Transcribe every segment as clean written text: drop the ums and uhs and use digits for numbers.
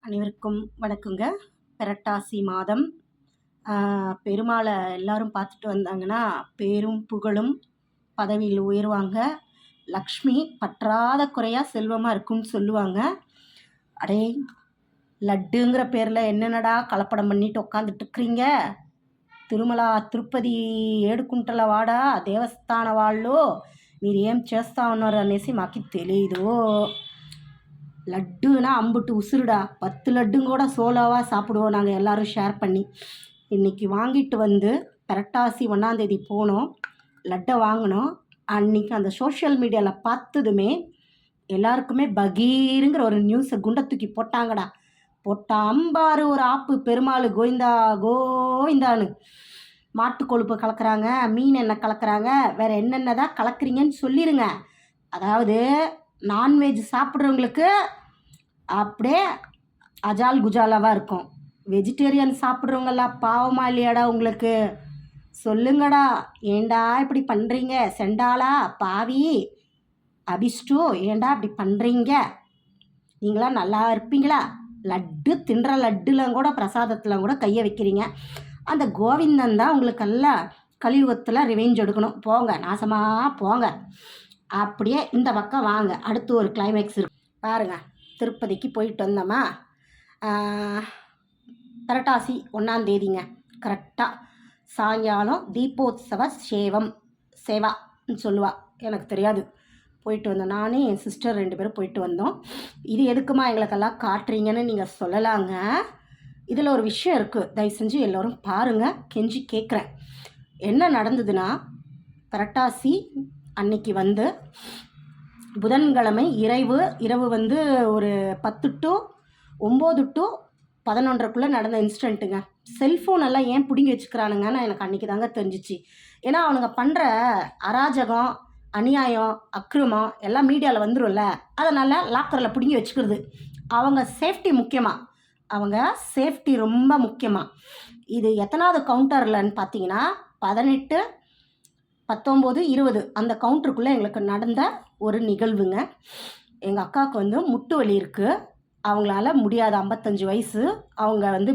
அனைவருக்கும் வணக்கங்க. புரட்டாசி மாதம் பெருமாளை எல்லாரும் பார்த்துட்டு வந்தாங்கன்னா, பேரும் புகழும் பதவியில் உயருவாங்க. லக்ஷ்மி பற்றாத குறையா செல்வமாக இருக்கும்னு சொல்லுவாங்க. அடே லட்டுங்கிற பேரில் என்னென்னடா கலப்படம் பண்ணிட்டு உட்காந்துட்டுருக்குறீங்க? తిరుమల తిరుపతి ఏడుకుంటల వాడ దేవస్థాన వాళ్ళు మీరు ఏం చేస్తూ ఉన్నారు అనేసి మాకు తెలీదు. லட்டுனா அம்புட்டு உசுருடா. 10 லட்டும் கூட சோலோவாக சாப்பிடுவோம் நாங்கள் எல்லோரும் ஷேர் பண்ணி. இன்றைக்கி வாங்கிட்டு வந்து புரட்டாசி 1ஆம் தேதி போனோம், லட்டை வாங்கினோம். அன்றைக்கி அந்த சோஷியல் மீடியாவில் பார்த்ததுமே எல்லாருக்குமே பகீருங்கிற ஒரு நியூஸை குண்டை தூக்கி போட்டாங்கடா. போட்டா அம்பாரு ஒரு ஆப்பு, பெருமாள் கோவிந்தா கோவிந்தான்னு. மாட்டு கொழுப்பு கலக்கிறாங்க, மீன் எண்ணெய் கலக்கிறாங்க, வேறு என்னென்ன தான் கலக்குறீங்கன்னு சொல்லிடுங்க. அதாவது நான்வெஜ் சாப்பிட்றவங்களுக்கு அப்படியே அஜால் குஜாலாவாக இருக்கும். வெஜிடேரியன் சாப்பிட்றவங்கெல்லாம் பாவமா இல்லையாடா உங்களுக்கு? சொல்லுங்கடா, ஏண்டா இப்படி பண்ணுறீங்க? செண்டாளா பாவி அபிஷ்டு, ஏண்டா இப்படி பண்ணுறீங்க? நீங்களாம் நல்லா இருப்பீங்களா? லட்டு தின்ற லட்டுலாம் கூட பிரசாதத்தில் கூட கையை வைக்கிறீங்க. அந்த கோவிந்தன் தான் உங்களுக்கெல்லாம் கலியுகத்தில் ரிவெஞ்ச் எடுக்கணும். போங்க, நாசமாக போங்க. அப்படியே இந்த பக்கம் வாங்க, அடுத்து ஒரு கிளைமேக்ஸ் இருக்கு பாருங்கள். திருப்பதிக்கு போயிட்டு வந்தோமா, புரட்டாசி 1ஆம் தேதிங்க கரெக்டாக சாயங்காலம் தீபோத்சவ சேவான்னு சொல்லுவா, எனக்கு தெரியாது. போயிட்டு வந்தோம், நானே என் சிஸ்டர் 2 பேரும் போயிட்டு வந்தோம். இது எதுக்குமா எங்களுக்கெல்லாம் காட்டுறீங்கன்னு நீங்கள் சொல்லலாங்க. இதில் ஒரு விஷயம் இருக்குது, தயவு செஞ்சு எல்லோரும் பாருங்கள், கெஞ்சி கேட்குறேன். என்ன நடந்ததுன்னா, புரட்டாசி அன்னைக்கு வந்து புதன்கிழமை இரவு வந்து ஒரு 10 to 9 to 11:30க்குள்ளே நடந்த இன்சிடெண்ட்டுங்க. செல்ஃபோனெல்லாம் ஏன் பிடுங்கி வச்சுக்கிறானுங்கன்னு எனக்கு அன்றைக்கி தாங்க தெரிஞ்சிச்சு. ஏன்னா அவனுங்க பண்ணுற அராஜகம், அநியாயம், அக்கிரமம் எல்லாம் மீடியாவில் வந்துடும்ல, அதனால் லாக்கரில் பிடுங்கி வச்சுக்கிறது. அவங்க சேஃப்டி முக்கியமாக, அவங்க சேஃப்டி ரொம்ப முக்கியமாக. இது எத்தனாவது கவுண்டர்லன்னு பார்த்தீங்கன்னா 18, 19, 20 அந்த கவுண்டருக்குள்ளே எங்களுக்கு நடந்த ஒரு நிகழ்வுங்க. எங்கள் அக்காவுக்கு வந்து முட்டு வலி இருக்குது, அவங்களால முடியாத 55 வயசு. அவங்க வந்து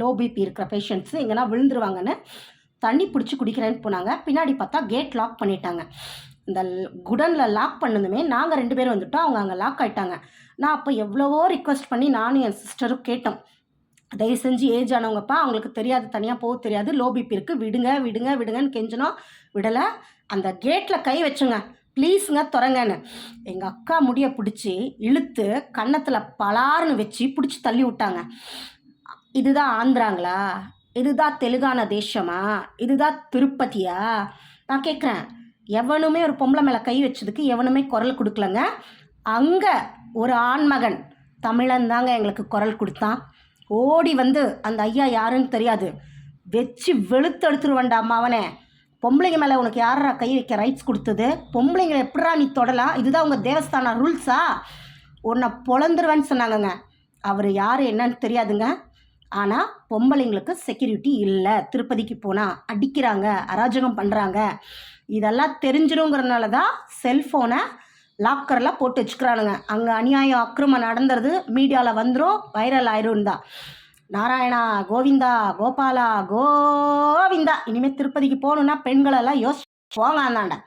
லோ பிபி இருக்கிற பேஷண்ட்ஸு, எங்கன்னா விழுந்துருவாங்கன்னு தண்ணி பிடிச்சி குடிக்கிறேன்னு போனாங்க. பின்னாடி பார்த்தா கேட் லாக் பண்ணிட்டாங்க. இந்த குடனில் லாக் பண்ணதுமே நாங்கள் 2 பேரும் வந்துவிட்டோம், அவங்க அங்கே லாக் ஆகிட்டாங்க. நான் அப்போ எவ்வளவோ ரிக்வெஸ்ட் பண்ணி நானும் என் சிஸ்டரும் கேட்டோம், தயவு செஞ்சு ஏஜ் ஆனவங்கப்பா, அவங்களுக்கு தெரியாது, தனியாக போக தெரியாது, லோ பிபி இருக்குது, விடுங்க விடுங்க விடுங்கன்னு கெஞ்சினோம், விடலை. அந்த கேட்டில் கை வச்சுங்க, ப்ளீஸுங்க திறங்கன்னு. எங்கள் அக்கா முடியை பிடிச்சி இழுத்து கன்னத்தில் பலார்னு வச்சு பிடிச்சி தள்ளி விட்டாங்க. இதுதான் ஆந்திராங்களா? இதுதான் தெலுங்கானா தேசமா? இதுதான் திருப்பதியா? நான் கேட்குறேன். எவனுமே ஒரு பொம்பளை மேலே கை வச்சதுக்கு எவனுமே குரல் கொடுக்கலங்க. அங்கே ஒரு ஆண்மகன் தமிழன் தாங்க எங்களுக்கு குரல் கொடுத்தான். ஓடி வந்து அந்த ஐயா யாருன்னு தெரியாது, வச்சு வெளுத்து எடுத்துருவேண்டாம்மா அவனே. பொம்பளைங்க மேலே உனக்கு யாரா கை வைக்க ரைட்ஸ் கொடுத்தது? பொம்பளைங்களை எப்படா நீ தொடலாம்? இதுதான் உங்கள் தேவஸ்தான ரூல்ஸா? உன்னை பொழந்துருவேன்னு சொன்னாங்கங்க. அவர் யார் என்னன்னு தெரியாதுங்க. ஆனால் பொம்பளைங்களுக்கு செக்யூரிட்டி இல்லை. திருப்பதிக்கு போனால் அடிக்கிறாங்க, அராஜகம் பண்ணுறாங்க, இதெல்லாம் தெரிஞ்சிருங்கிறதுனால தான் செல்ஃபோனை லாக்கரில் போட்டு வச்சுக்கிறானுங்க. அங்கே அநியாயம் அக்கிரமம் நடந்துறது மீடியாவில் வந்துடும், வைரல் ஆயிரும் தான். நாராயணா கோவிந்தா கோபாலா கோவிந்தா. இனிமேல் திருப்பதிக்கு போகணுன்னா பெண்களெல்லாம் போங்க அந்தாண்ட.